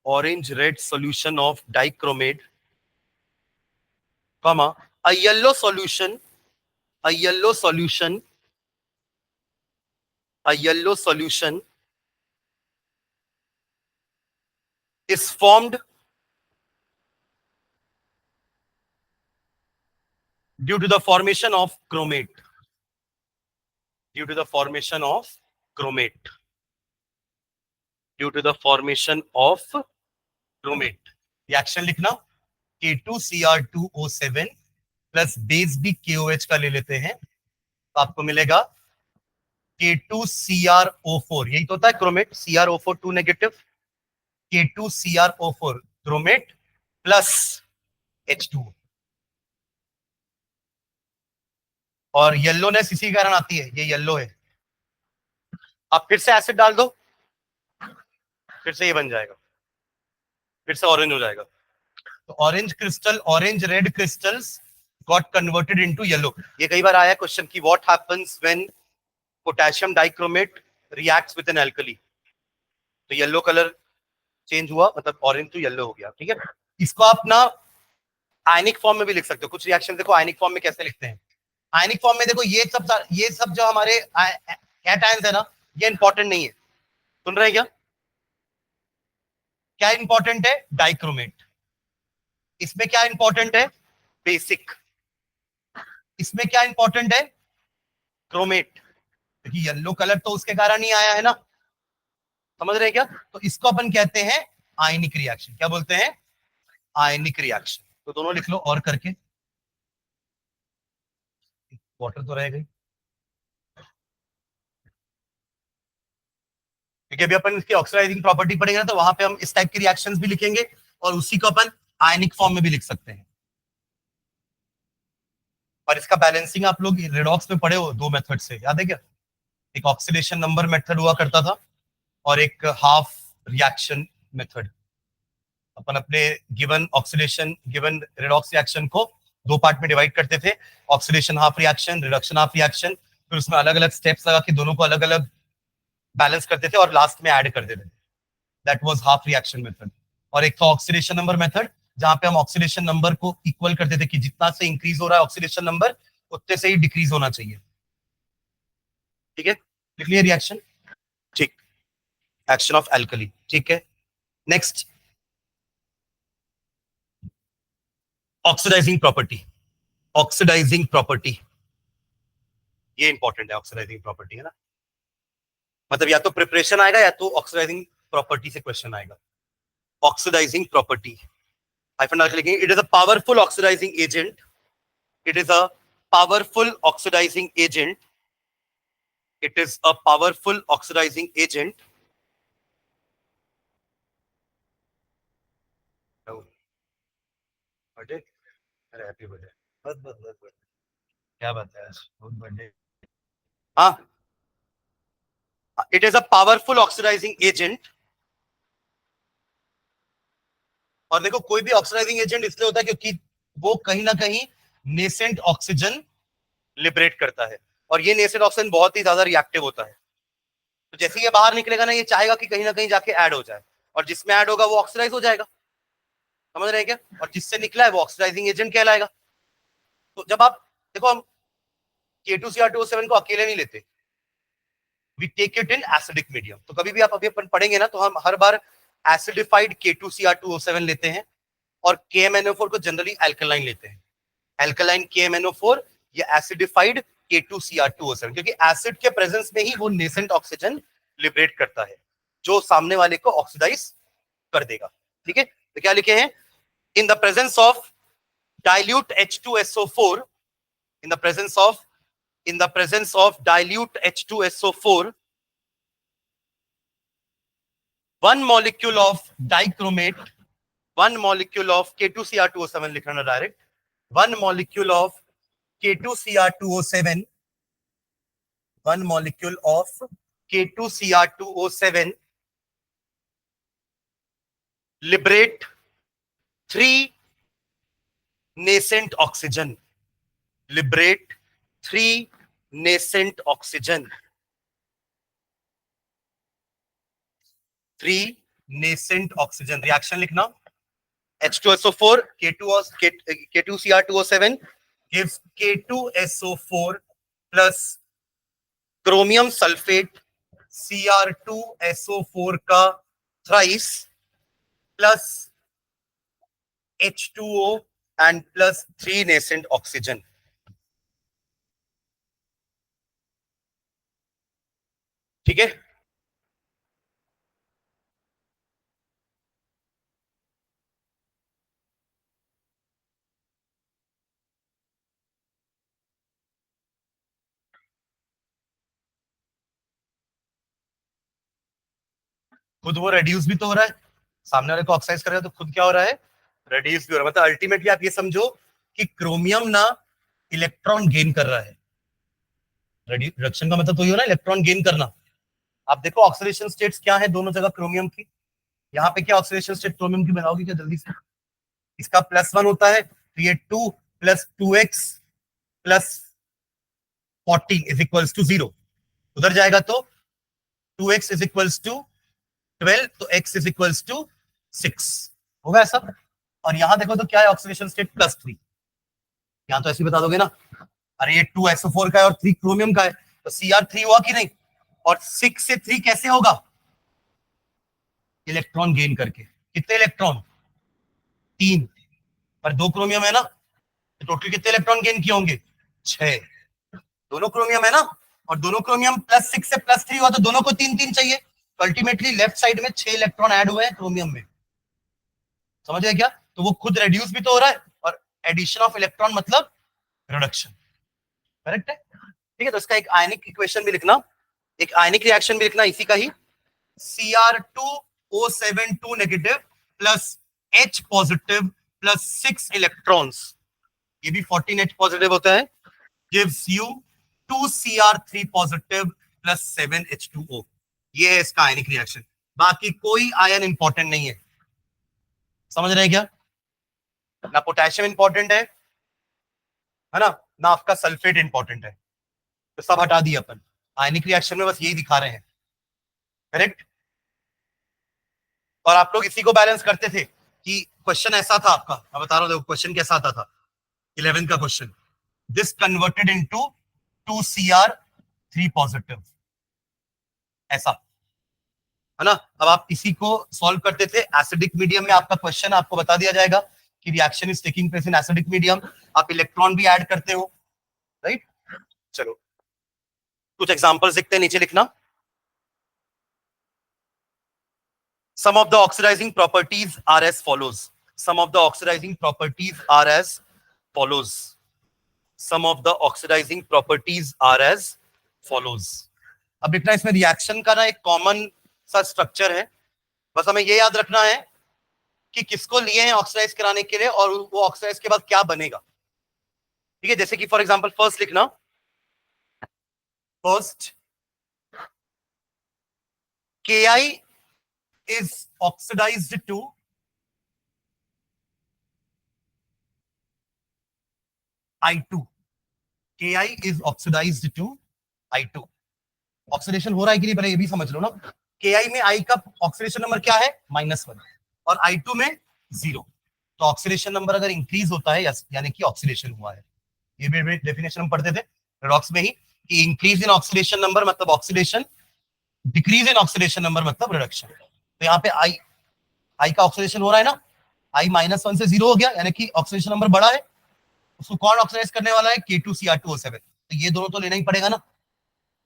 orange red solution of dichromate, comma, a yellow solution, a yellow solution, a yellow solution is formed due to the formation of chromate, due to the formation of chromate, due to the formation of chromate. Reaction लिखना, K2Cr2O7 प्लस बेस भी KOH का ले लेते हैं, तो आपको मिलेगा K2Cr O4, यही तो होता है chromate, CrO4 2 negative, K2CrO4 chromate plus H2, और येलोनेस इसी कारण आती है, ये येलो है। आप फिर से एसिड डाल दो, फिर से ये बन जाएगा, फिर से ऑरेंज हो जाएगा। तो orange crystal, orange red crystals got converted into yellow. ये कई बार आया क्वेश्चन की what happens when potassium dichromate reacts with an alkali, तो येलो कलर चेंज हुआ, मतलब ऑरेंज टू येलो हो गया, ठीक है। इसको आप ना आयनिक फॉर्म में भी लिख सकते हो, कुछ रिएक्शन देखो आयनिक फॉर्म में कैसे लिखते हैं। आयनिक फॉर्म में देखो ये सब जो हमारे कैटायंस है ना, ये इंपॉर्टेंट नहीं है, सुन रहे हैं क्या? क्या इंपॉर्टेंट है? डाइक्रोमेट। इसमें क्या इंपॉर्टेंट है? बेसिक। इसमें क्या इंपॉर्टेंट है? क्रोमेट, क्योंकि येलो कलर तो उसके कारण ही आया है ना, समझ रहे हैं क्या? तो इसको अपन कहते हैं आयनिक रिएक्शन। क्या बोलते हैं? आयनिक रिएक्शन। तो दोनों लिख लो और करके, वाटर तो रहेगा ही, क्योंकि अभी अपन इसकी ऑक्सीडाइजिंग प्रॉपर्टी पढ़ेंगे ना, तो वहां पे हम इस टाइप के रिएक्शंस भी लिखेंगे और उसी को अपन आयनिक फॉर्म में भी लिख सकते हैं। और इसका बैलेंसिंग आप लोग रेडॉक्स में पढ़े हो, दो मेथड से, याद है क्या? एक ऑक्सीडेशन नंबर मेथड हुआ करता था और एक हाफ रिएक्शन मेथड। अपन अपने given oxidation, given redox reaction को दो पार्ट में डिवाइड करते थे, oxidation half reaction, reduction half reaction, फिर उसमें अलग अलग स्टेप्स लगा के दोनों को अलग अलग बैलेंस करते थे और लास्ट में ऐड कर देते थे। That was half reaction method. और एक था ऑक्सीडेशन नंबर मेथड, जहां पे हम ऑक्सीडेशन नंबर को इक्वल करते थे कि जितना से इंक्रीज हो रहा है ऑक्सीडेशन नंबर उतने से ही डिक्रीज होना चाहिए। ठीक है, लिख लिया रिएक्शन। ठीक, एक्शन ऑफ एल्कली। ठीक है, next oxidizing property. Oxidizing property ये इंपॉर्टेंट है, ऑक्सीडाइजिंग प्रॉपर्टी है ना, मतलब या तो प्रिपरेशन आएगा या तो ऑक्सीडाइजिंग प्रॉपर्टी से क्वेश्चन आएगा। ऑक्सीडाइजिंग प्रॉपर्टी हाइफन डाल के लिखेंगे, it is a powerful oxidizing agent, it is a powerful oxidizing agent, it is a powerful oxidizing agent. Oh, birthday? अरे हैप्पी बर्थडे। बस बस बस बस, क्या बात है आज, बहुत बर्थडे। हाँ, it is a powerful oxidizing agent। और देखो कोई भी ऑक्सीडाइजिंग एजेंट इसलिए होता है क्योंकि वो कहीं ना कहीं नेसेंट ऑक्सीजन लिबरेट करता है, और ये नेसेंट ऑक्सीजन बहुत ही ज्यादा रिएक्टिव होता है। तो जैसे ही ये बाहर निकलेगा ना, ये चाहेगा कि कहीं ना कहीं जाके ऐड हो जाए, और जिसमें ऐड होगा वो ऑक्सीडाइज हो जाएगा। समझ रहे हैं क्या? और जिससे निकला है वो ऑक्सीडाइजिंग एजेंट कहलाएगा। तो जब आप देखो, हम K2Cr2O7 को अकेले नहीं लेते, we take it in acidic medium. तो कभी भी आप अभी अपन पढ़ेंगे ना, तो हम हर बार एसिडिफाइड K2Cr2O7 लेते हैं, और KMnO4 को जनरली एल्कलाइन लेते हैं, एल्कलाइन KMnO4 या एसिडिफाइड K2Cr2O7, क्योंकि एसिड के प्रेजेंस में ही वो नेसेंट ऑक्सीजन लिबरेट करता है जो सामने वाले को ऑक्सीडाइज कर देगा। ठीक है, तो क्या लिखे हैं, in the presence of dilute H2SO4, in the presence of dilute H2SO4, one molecule of dichromate, one molecule of K2Cr2O7 लिखना direct, one molecule of K2Cr2O7, one molecule of K2Cr2O7 liberate 3 nascent oxygen, liberate 3 nascent oxygen, 3 nascent oxygen। Reaction लिखना, H2SO4 K2Cr2O7 gives K2SO4 plus chromium sulphate Cr2SO4 का thrice plus H2O and plus 3 nascent oxygen। ठीक है, खुद वो रेड्यूस भी तो हो रहा है, सामने वाले को ऑक्साइड कर रहा है, तो खुद क्या हो रहा है, रेड्यूस भी हो रहा है। मतलब अल्टीमेटली आप ये समझो कि क्रोमियम ना इलेक्ट्रॉन गेन कर रहा है। रिडक्शन का मतलब तो ये हो रहा है इलेक्ट्रॉन गेन करना। आप देखो ऑक्सीडेशन स्टेट्स क्या है दोनों जगह क्रोमियम की, यहाँ पे क्या ऑक्सीडेशन स्टेट क्रोमियम की बनाओगी क्या जल्दी से? इसका +1 होता है, तो ये 2 + 2x + 14 = 0। उधर जाएगा तो 2x = 12, तो x = 6 होगा ऐसा। और यहां देखो तो क्या है, ऑक्सीडेशन स्टेट +3। यहां तो ऐसे बता दोगे ना, अरे ये 2SO4 का है और 3 क्रोमियम का है, तो Cr3 हुआ कि नहीं? और 6 से 3 कैसे होगा? इलेक्ट्रॉन गेन करके। कितने इलेक्ट्रॉन? 3, पर 2 क्रोमियम है ना, तो टोटल कितने इलेक्ट्रॉन गेन किए होंगे? 6। दोनों क्रोमियम है ना, और दोनों क्रोमियम +6 से +3 हुआ, तो दोनों को 3-3 चाहिए, तो अल्टीमेटली लेफ्ट साइड में 6 इलेक्ट्रॉन ऐड हुए हैं क्रोमियम में। समझ गए क्या? तो वो खुद रेड्यूस भी तो हो रहा है, और एडिशन ऑफ इलेक्ट्रॉन मतलब रिडक्शन। करेक्ट है? ठीक है, तो इसका एक आयनिक इक्वेशन भी लिखना, एक आयनिक रिएक्शन भी लिखना इसी का ही, Cr2O7 2 negative plus H positive plus 6 electrons, ये भी 14H पॉजिटिव होता है, gives you 2Cr3 positive plus 7H2O। ये है इसका आयनिक रिएक्शन, बाकी कोई आयन इंपॉर्टेंट नहीं है। समझ रहे हैं क्या? ना पोटेशियम इंपॉर्टेंट है, है ना आपका सल्फेट इंपॉर्टेंट है, तो सब हटा दिए अपन। आयनिक रिएक्शन में बस यही दिखा रहे हैं, करेक्ट। और आप लोग इसी को बैलेंस करते थे कि क्वेश्चन ऐसा था आपका, मैं बता रहा हूँ क्वेश्चन कैसा आता था 11th का question, this converted into 2Cr3 positive, ऐसा, है ना। अब आप इसी को सॉल्व करते थे एसिडिक मीडियम में, आपका क्वेश्चन आपको बता दिया जाएगा कि reaction is taking place in acidic medium, आप इलेक्ट्रॉन भी ऐड करते हो, राइट। चलो कुछ एग्जांपल्स देखते हैं, नीचे लिखना। Some of the oxidizing properties are as follows. Some of the oxidizing properties are as follows. Some of the oxidizing properties are as follows. अब देखना इसमें रिएक्शन का ना एक कॉमन सा स्ट्रक्चर है, बस हमें ये याद रखना है कि किसको लिए हैं ऑक्सीडाइज कराने के लिए और वो ऑक्सीडाइज के बाद क्या बनेगा, ठीक है। जैसे कि फॉर एग्जांपल फर्स्ट लिखना, first Ki is oxidized to I2. Ki is oxidized to I2. Oxidation हो रहा है कि नहीं पहले ये भी समझ लो ना। Ki में I का ऑक्सीडेशन नंबर क्या है -1 और I2 में 0, तो ऑक्सीडेशन नंबर अगर इंक्रीज होता है यानी कि ऑक्सीडेशन हुआ है। ये भी डेफिनेशन हम पढ़ते थे रेडॉक्स में ही कि इंक्रीज इन ऑक्सीडेशन नंबर मतलब oxidation, decrease in oxidation number मतलब रिडक्शन। तो यहाँ पे आई का ऑक्सीडेशन हो रहा है ना, I -1 से 0 हो गया यानी कि ऑक्सीडेशन नंबर बढ़ा है, उसको कौन ऑक्सीडाइज करने वाला है K2Cr2O7, तो ये दोनों तो लेना ही पड़ेगा ना।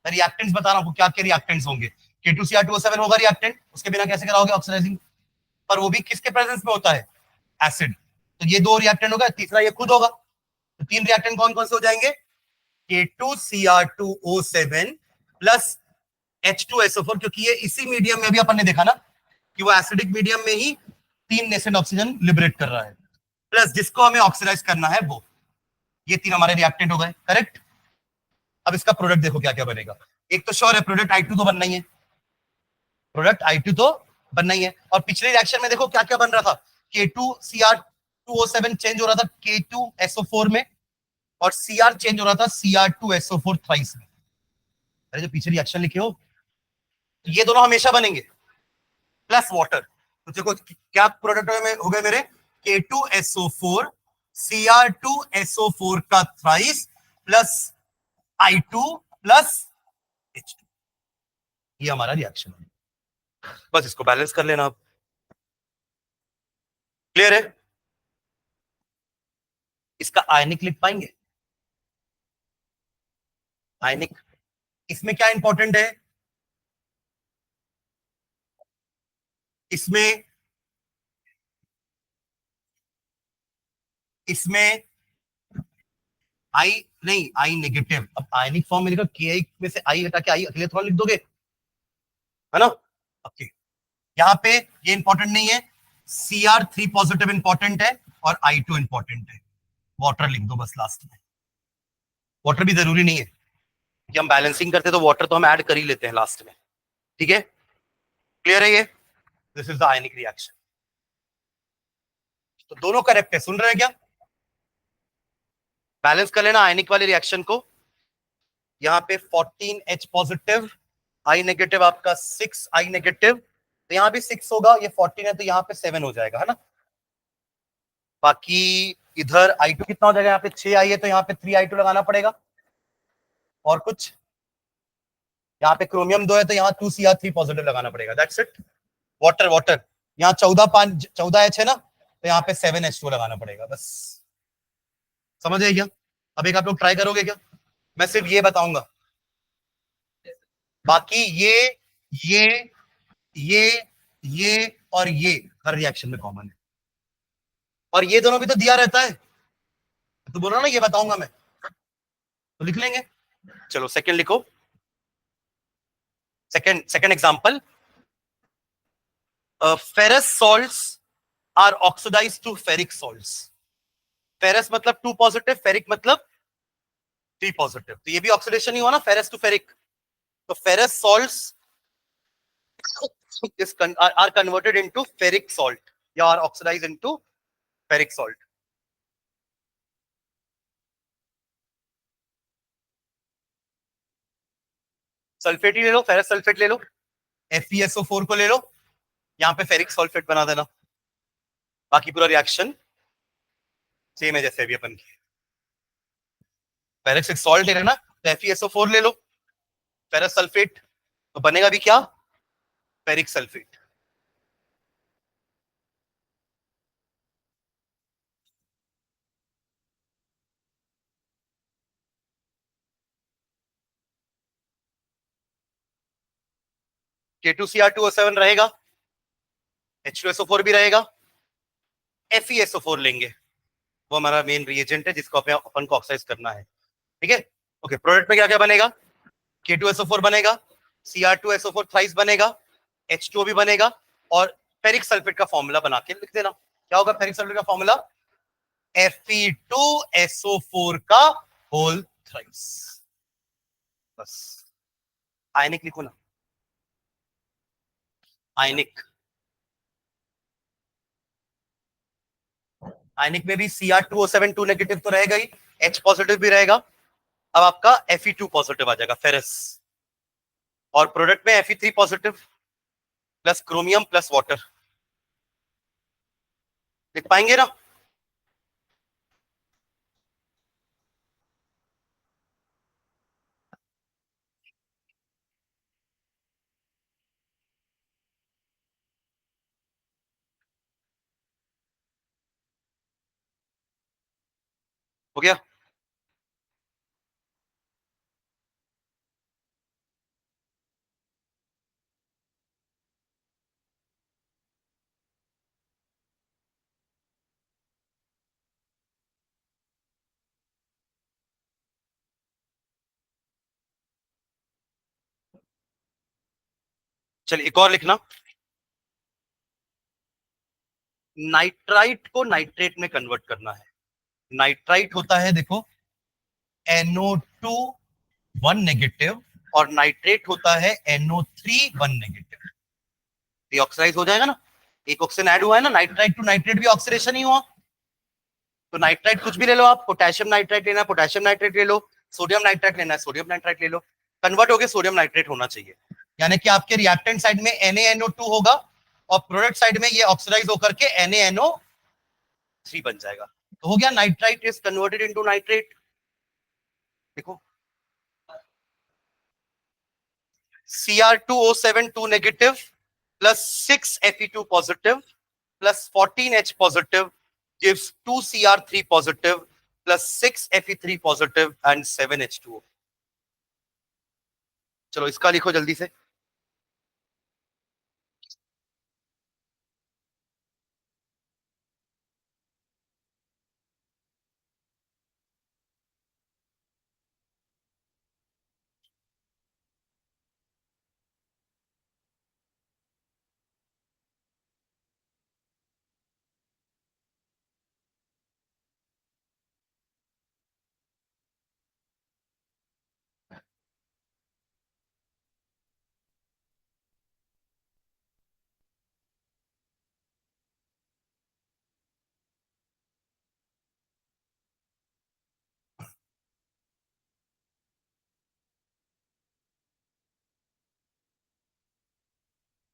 रिएक्टेंट्स बता रहा हूं क्या क्या रिएक्टेंट्स होंगे, K2Cr2O7 होगा रिएक्टेंट, उसके बिना कैसे कराओगे ऑक्सीडाइजिंग, पर वो भी किसके प्रेजेंस में होता है, एसिड, तो ये दो रिएक्टेंट होगा, तीसरा ये खुद होगा, तो तीन रिएक्टेंट कौन कौन से हो जाएंगे, K2Cr2O7 प्लस H2SO4, क्योंकि ये इसी मीडियम में भी अपन ने देखा ना कि वो एसिडिक मीडियम में ही 3 नेसेंट ऑक्सीजन लिबरेट कर रहा है, प्लस जिसको हमें ऑक्सीडाइज करना है वो, ये तीन हमारे रिएक्टेंट हो गए, करेक्ट। अब इसका प्रोडक्ट देखो क्या क्या बनेगा, एक तो श्योर है प्रोडक्ट I2 तो बनना ही है, प्रोडक्ट I2 तो बनना ही है। और पिछले रिएक्शन में देखो क्या क्या बन रहा था, K2Cr2O7 चेंज हो रहा था K2SO4 में, और Cr चेंज हो रहा था Cr2SO4 थ्राइस में। अरे जो पीछे रिएक्शन लिखे हो तो ये दोनों हमेशा बनेंगे, प्लस वाटर, तो देखो क्या प्रोडक्ट में हो गए मेरे, K2SO4 Cr2SO4 का thrice plus I2 plus H2, ये हमारा रिएक्शन है, बस इसको बैलेंस कर लेना आप, क्लियर है। इसका आयनिक लिख पाएंगे, आयनिक, इसमें क्या इंपॉर्टेंट है, इसमें इसमें आई नहीं, आई नेगेटिव, अब आयनिक फॉर्म में लिखा Ki में से आई हटा के आई अकेले थोड़ा लिख दोगे, है ना। ओके, यहाँ पे ये इंपॉर्टेंट नहीं है, Cr3 पॉजिटिव इंपॉर्टेंट है और I2 इंपॉर्टेंट है, वाटर लिख दो बस लास्ट में, वाटर भी जरूरी नहीं है कि हम बैलेंसिंग करते तो वाटर तो हम ऐड कर ही लेते हैं लास्ट में, ठीक है, क्लियर है ये, this is the ionic reaction. तो दोनों करेक्ट है, सुन रहे हैं क्या, बैलेंस कर लेना आयनिक वाले रिएक्शन को, यहाँ पे 14H पॉजिटिव, I नेगेटिव आपका 6I नेगेटिव, तो यहाँ भी 6 होगा, ये 14 है तो यहाँ पे 7 हो जाएगा, है ना। बाकी इधर I2 कितना हो जाएगा, यहाँ पे 6I है तो यहाँ पे 3I2 लगाना पड़ेगा, और कुछ यहाँ पे क्रोमियम 2 है तो यहाँ 2Cr3 पॉजिटिव लगाना पड़ेगा, दैट्स इट। वाटर वाटर यहाँ 14H है ना, तो यहाँ पे 7H2 लगाना पड़ेगा, बस समझ आएगी क्या। अब एक आप लोग ट्राई करोगे क्या, मैं सिर्फ ये बताऊंगा, बाकी ये ये ये और ये हर रिएक्शन में कॉमन है, और ये दोनों भी तो दिया रहता है, तो बोल रहा ना ये बताऊंगा मैं, तो लिख लेंगे। चलो सेकंड लिखो, second example, ferrous salts are oxidized to ferric salts, ferrous मतलब 2 पॉजिटिव, फेरिक मतलब 3 पॉजिटिव, तो ये भी ऑक्सीडेशन ही हुआ ना, फेरस टू फेरिक, तो ferrous salts are converted into ferric salt या are oxidized into ferric salt, sulphate ही ले लो, फेरस सल्फेट ले लो, FeSO4 को ले लो, यहाँ पे फेरिक सल्फेट बना देना, बाकी पूरा रिएक्शन सेम है जैसे अभी अपन की। फेरिक सॉल्ट ले ना, तो FeSO4 ले लो, फेरस सल्फेट, तो बनेगा भी क्या, फेरिक सल्फेट। K2Cr2O7 रहेगा, H2SO4 भी रहेगा, FeSO4 लेंगे, वो हमारा मेन रिएजेंट है जिसको अपन को ऑक्साइज करना है। ठीक है, ओके। प्रोडक्ट में क्या क्या बनेगा, K2SO4 बनेगा, Cr2SO4 थ्राइस बनेगा, H2O भी बनेगा, और फेरिक सल्फेट का फॉर्मूला बना के लिख देना। क्या होगा फेरिक सल्फेट का फॉर्मूला, Fe2SO4 का होल थ्राइस। बस आयनिक लिखो ना, आयनिक, आयनिक में भी Cr2O7 2 नेगेटिव तो रहेगा ही, H पॉजिटिव भी रहेगा। अब आपका Fe2 पॉजिटिव आ जाएगा, फेरस, और प्रोडक्ट में Fe3 positive plus chromium plus water, लिख पाएंगे ना। हो गया, चलिए एक और लिखना, नाइट्राइट को नाइट्रेट में कन्वर्ट करना है। नाइट्राइट होता है देखो NO2 1 नेगेटिव, और नाइट्रेट होता है NO3 1 नेगेटिव। ये ऑक्सीडाइज हो जाएगा ना, एक ऑक्सीजन ऐड हुआ है ना, नाइट्राइट टू नाइट्रेट भी ऑक्सीडेशन ही हुआ। तो नाइट्राइट कुछ भी ले लो आप, पोटेशियम नाइट्राइट लेना है पोटेशियम नाइट्रेट ले लो, सोडियम नाइट्राइट लेना है सोडियम नाइट्राइट ले लो, कन्वर्ट होकर सोडियम नाइट्रेट होना चाहिए। यानी कि आपके रिएक्टेंट साइड में NaNO2 होगा, और प्रोडक्ट साइड में ये ऑक्सीडाइज होकर के NaNO3 बन जाएगा। तो हो गया, nitrite is converted into nitrate. देखो Cr2O7 2 negative plus 6 Fe2 positive plus 14H positive gives 2 Cr3 positive plus 6 Fe3 positive and 7 H2O। चलो इसका लिखो जल्दी से।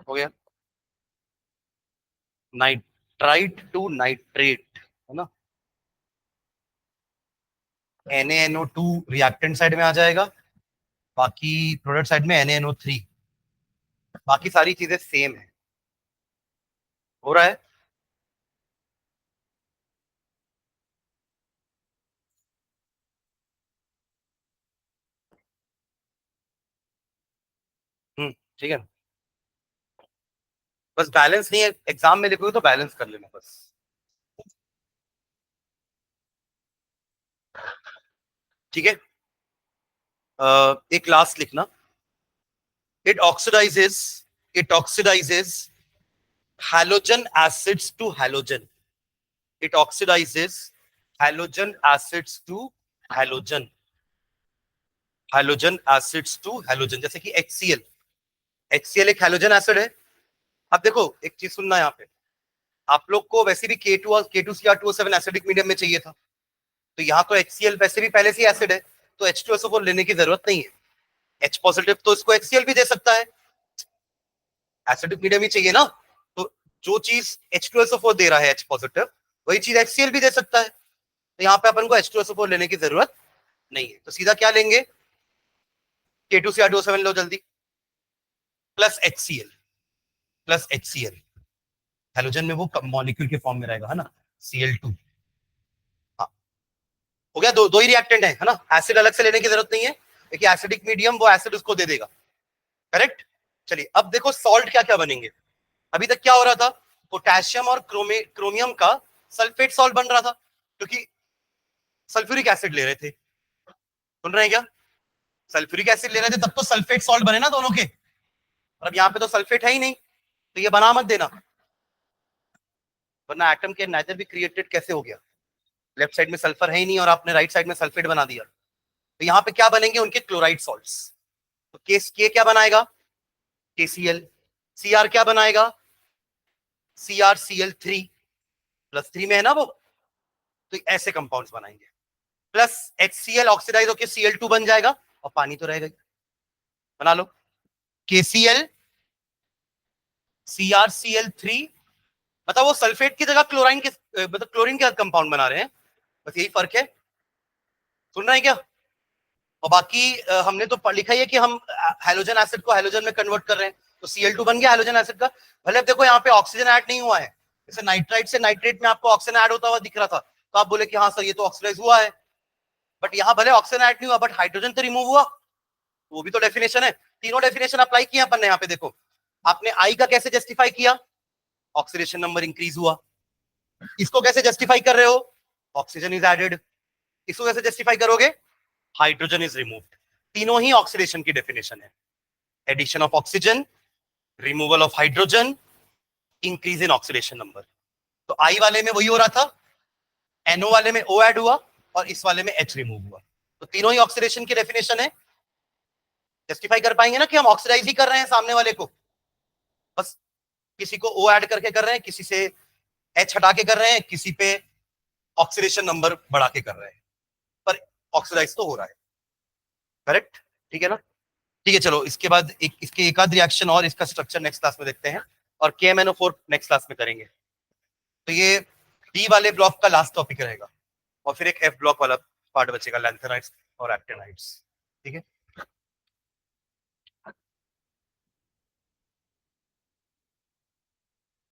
हो गया, नाइट्राइट टू नाइट्रेट है ना, NaNO2 रिएक्टेंट साइड में आ जाएगा, बाकी प्रोडक्ट साइड में NaNO3, बाकी सारी चीजें सेम है। हो रहा है, ठीक है। बस बैलेंस नहीं है, एग्जाम में लिखोगे तो बैलेंस कर लेना बस। ठीक है, एक लास्ट लिखना, it oxidizes it oxidizes halogen acids to halogen, it oxidizes halogen acids to halogen, halogen acids to halogen, जैसे कि HCl एक हैलोजन एसिड है। अब देखो एक चीज सुनना यहाँ पे, आप लोग को वैसे भी K2Cr2O7 एसिडिक मीडियम में चाहिए था, तो यहाँ तो HCl वैसे भी पहले से एसिड है, तो H2SO4 लेने की जरूरत नहीं है। H पॉजिटिव तो इसको HCl भी दे सकता है, एसिडिक मीडियम ही चाहिए ना, तो जो चीज H2SO4 दे रहा है H पॉजिटिव, वही चीज HCl भी दे सकता है, तो यहाँ पे अपन को H2SO4 लेने की जरूरत नहीं है, तो सीधा क्या लेंगे, K2Cr2O7 लो जल्दी, प्लस HCl, हेलोजन में वो मॉलिक्यूल के फॉर्म में रहेगा, है ना, Cl2। हाँ, हो गया, दो ही रिएक्टेंट है ना, एसिड अलग से लेने की जरूरत नहीं है, देखिए एसिडिक मीडियम वो एसिड उसको दे देगा, करेक्ट। चलिए अब देखो सॉल्ट क्या क्या बनेंगे, अभी तक क्या हो रहा था, पोटेशियम और क्रोमियम का सल्फेट सॉल्ट बन रहा था, क्योंकि सल्फ्यूरिक एसिड ले रहे थे, सुन रहे हैं क्या, सल्फ्यूरिक एसिड ले रहे थे तब तो सल्फेट सॉल्ट बने ना दोनों के, और अब यहाँ पे तो सल्फेट है ही नहीं, तो ये बना मत देना, वरना एटम के नाइट्रोजन भी क्रिएटेड कैसे हो गया, लेफ्ट साइड में सल्फर है ही नहीं और आपने राइट साइड में सल्फेट बना दिया, तो यहाँ पे क्या बनेंगे उनके क्लोराइड सॉल्ट्स, तो केस के क्या बनाएगा, KCl, Cr क्या बनाएगा, CrCl3 +3 में है ना वो, तो ऐसे कंपाउंड्स बनाएंगे, प्लस HCl ऑक्सीडाइज होकर Cl2 बन जाएगा और पानी तो रहेगा, बना लो KCl CrCl3, मतलब वो सल्फेट की जगह क्लोराइन के मतलब क्लोरीन के कंपाउंड बना रहे हैं, बस यही फर्क है, सुन रहे हैं क्या। और बाकी हमने तो लिखा ही है कि हम हैलोजन एसिड को हैलोजन में कन्वर्ट कर रहे हैं, तो Cl2 बन गया हैलोजन एसिड का, भले अब देखो यहाँ पे ऑक्सीजन ऐड नहीं हुआ है, जैसे नाइट्राइट से नाइट्रेट में आपको ऑक्सीजन ऐड होता हुआ दिख रहा था, तो आप बोले कि हाँ सर ये तो ऑक्सीडाइज हुआ है, बट यहाँ भले ऑक्सीजन ऐड नहीं हुआ बट हाइड्रोजन तो रिमूव हुआ, वो भी तो डेफिनेशन है, तीनों डेफिनेशन अप्लाई किया अपन ने, यहाँ पे देखो आपने आई का कैसे जस्टिफाई किया, ऑक्सीडेशन नंबर इंक्रीज हुआ, इसको कैसे जस्टिफाई कर रहे हो, ऑक्सीजन इज एडेड, इसको कैसे जस्टिफाई करोगे, हाइड्रोजन इज रिमूव्ड, तीनों ही ऑक्सीडेशन की डेफिनेशन है, addition of oxygen, removal of hydrogen, increase in oxidation number, तो आई वाले में वही हो रहा था, NO वाले में O ऐड हुआ और इस वाले में H रिमूव हुआ, तो तीनों ही ऑक्सीडेशन की डेफिनेशन है, जस्टिफाई कर पाएंगे ना कि हम ऑक्सीडाइज ही कर रहे हैं सामने वाले को, बस किसी को O ऐड करके कर रहे हैं, किसी से H हटा के कर रहे हैं, किसी पे ऑक्सीडेशन नंबर बढ़ा के कर रहे हैं, पर ऑक्सीडाइज तो हो रहा है, करेक्ट, ठीक है ना, ठीक है। चलो इसके बाद इसके एक आध रिएक्शन और इसका स्ट्रक्चर नेक्स्ट क्लास में देखते हैं, और KMnO4 नेक्स्ट क्लास में करेंगे, तो ये डी वाले ब्लॉक का लास्ट टॉपिक रहेगा, और फिर एक F ब्लॉक वाला पार्ट बचेगा, लैंथेनाइड्स और एक्टिनाइड्स, ठीक है।